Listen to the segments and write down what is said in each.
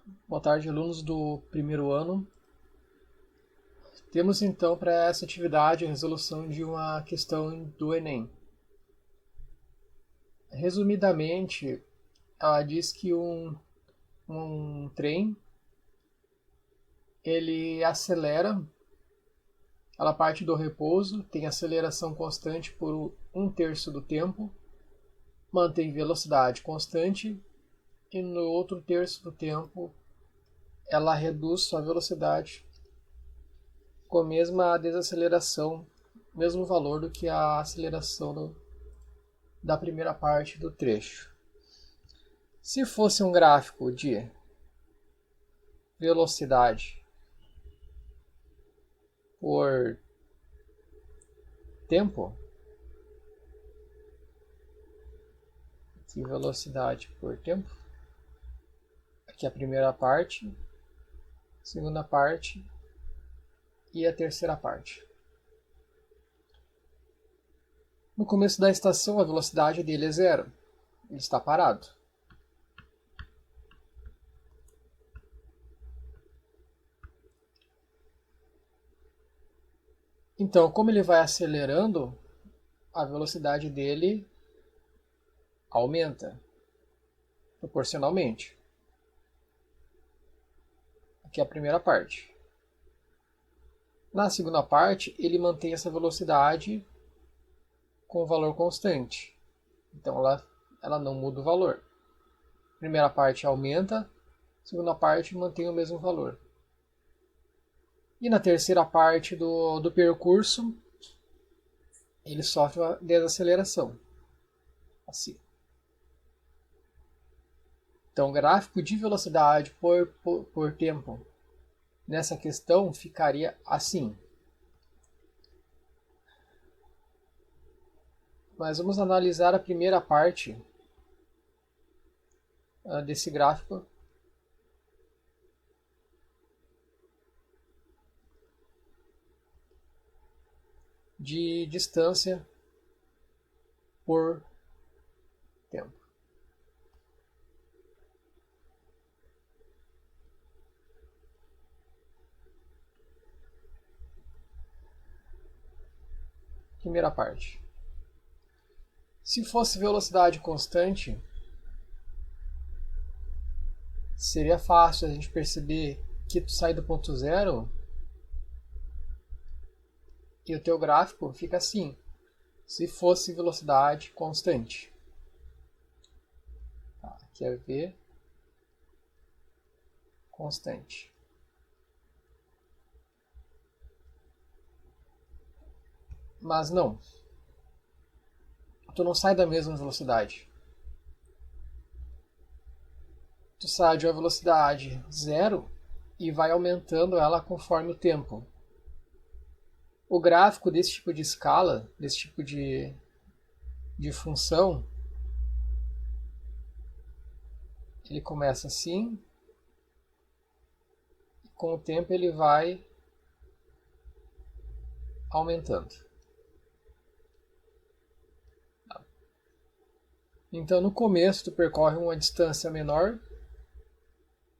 Boa tarde, alunos do primeiro ano. Temos então para essa atividade a resolução de uma questão do Enem. Resumidamente, ela diz que um trem ele acelera, ela parte do repouso, tem aceleração constante por 1/3 do tempo, mantém velocidade constante e no outro terço do tempo ela reduz sua velocidade com a mesma desaceleração, mesmo valor do que a aceleração da primeira parte do trecho. Se fosse um gráfico de velocidade por tempo, aqui velocidade por tempo, aqui a primeira parte, segunda parte e a terceira parte. No começo da estação, a velocidade dele é zero, ele está parado. Então, como ele vai acelerando, a velocidade dele aumenta proporcionalmente. Aqui é a primeira parte. Na segunda parte, ele mantém essa velocidade com o valor constante. Então ela não muda o valor. Primeira parte aumenta, segunda parte mantém o mesmo valor. E na terceira parte do percurso, ele sofre uma desaceleração. Assim. Então, o gráfico de velocidade por tempo nessa questão ficaria assim. Mas vamos analisar a primeira parte desse gráfico. De distância por tempo. Primeira parte. Se fosse velocidade constante, seria fácil a gente perceber que tu sai do ponto zero e o teu gráfico fica assim, se fosse velocidade constante. Tá, aqui é V constante. Mas não, tu não sai da mesma velocidade. Tu sai de uma velocidade zero e vai aumentando ela conforme o tempo. O gráfico desse tipo de escala, desse tipo de função, ele começa assim, e com o tempo ele vai aumentando. Então no começo tu percorre uma distância menor,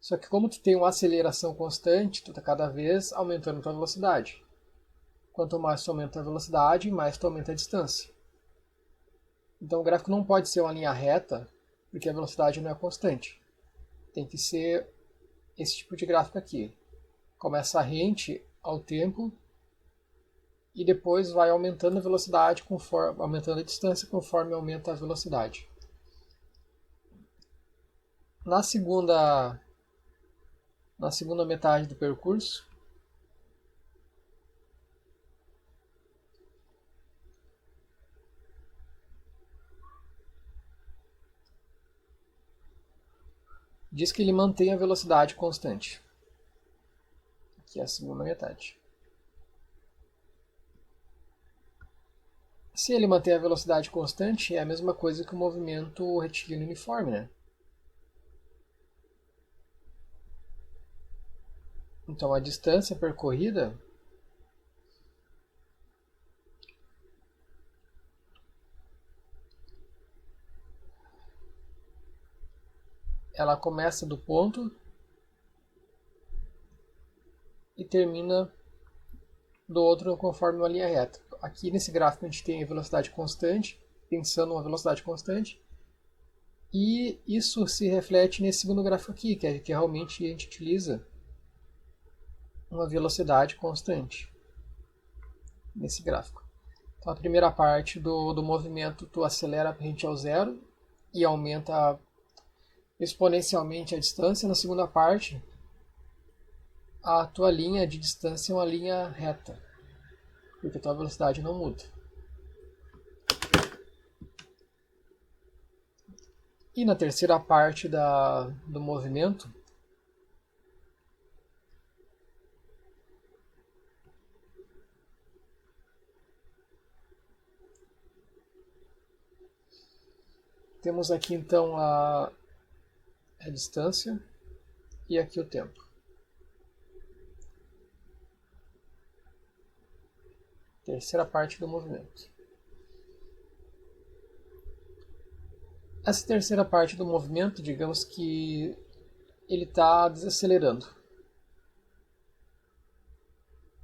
só que como tu tem uma aceleração constante, tu está cada vez aumentando a tua velocidade. Quanto mais tu aumenta a velocidade, mais tu aumenta a distância. Então o gráfico não pode ser uma linha reta, porque a velocidade não é constante. Tem que ser esse tipo de gráfico aqui. Começa rente ao tempo e depois vai aumentando a velocidade conforme aumentando a distância conforme aumenta a velocidade. Na segunda metade do percurso, diz que ele mantém a velocidade constante. Aqui é a segunda metade. Se ele mantém a velocidade constante, é a mesma coisa que o movimento retilíneo uniforme, né? Então a distância percorrida ela começa do ponto e termina do outro conforme uma linha reta. Aqui nesse gráfico a gente tem a velocidade constante, pensando uma velocidade constante, e isso se reflete nesse segundo gráfico aqui, que é que realmente a gente utiliza uma velocidade constante nesse gráfico. Então a primeira parte do movimento tu acelera rente ao zero e aumenta exponencialmente a distância. Na segunda parte, a tua linha de distância é uma linha reta, porque a tua velocidade não muda. E na terceira parte do movimento, temos aqui então a distância e aqui o tempo. Terceira parte do movimento. Essa terceira parte do movimento, digamos que ele está desacelerando.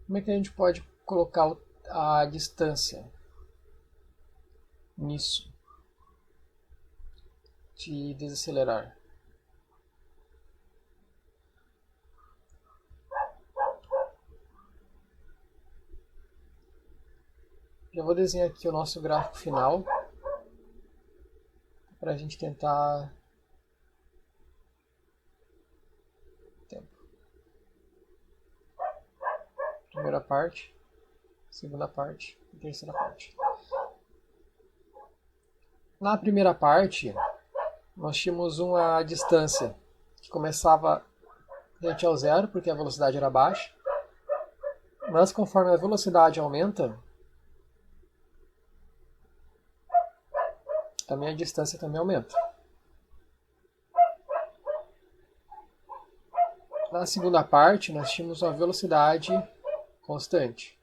Como é que a gente pode colocar a distância nisso de desacelerar? Já vou desenhar aqui o nosso gráfico final para a gente tentar tempo. Primeira parte, segunda parte e terceira parte. Na primeira parte, nós tínhamos uma distância que começava rente ao zero, porque a velocidade era baixa, mas conforme a velocidade aumenta, a minha distância também aumenta. Na segunda parte, nós tínhamos uma velocidade constante.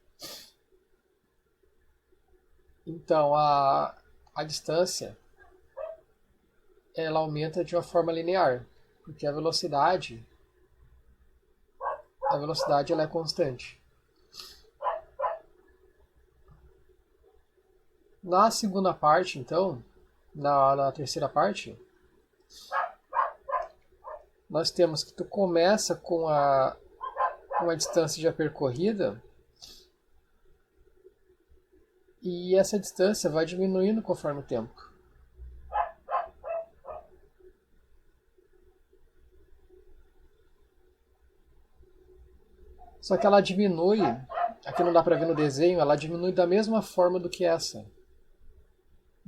Então, a distância ela aumenta de uma forma linear, porque a velocidade ela é constante. Na segunda parte, então, na terceira parte, nós temos que tu começa com uma distância já percorrida e essa distância vai diminuindo conforme o tempo. Só que ela diminui, aqui não dá para ver no desenho, ela diminui da mesma forma do que essa.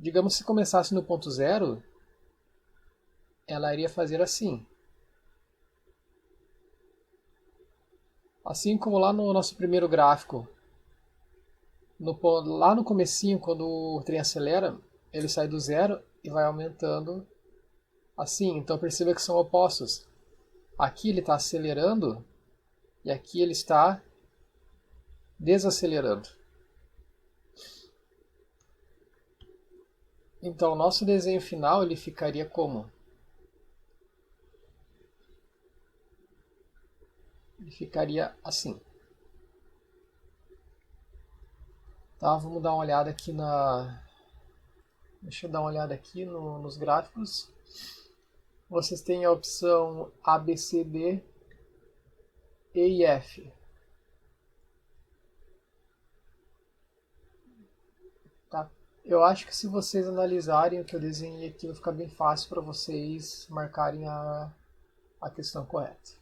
Digamos se começasse no ponto zero, ela iria fazer assim. Assim como lá no nosso primeiro gráfico, lá no comecinho, quando o trem acelera, ele sai do zero e vai aumentando assim. Então perceba que são opostos. Aqui ele está acelerando e aqui ele está desacelerando. Então o nosso desenho final ele ficaria como? Ele ficaria assim. Tá, vamos dar uma olhada aqui Deixa eu dar uma olhada aqui nos gráficos. Vocês têm a opção A, B, C, D, E e F. Tá? Eu acho que se vocês analisarem o que eu desenhei aqui, vai ficar bem fácil para vocês marcarem a questão correta.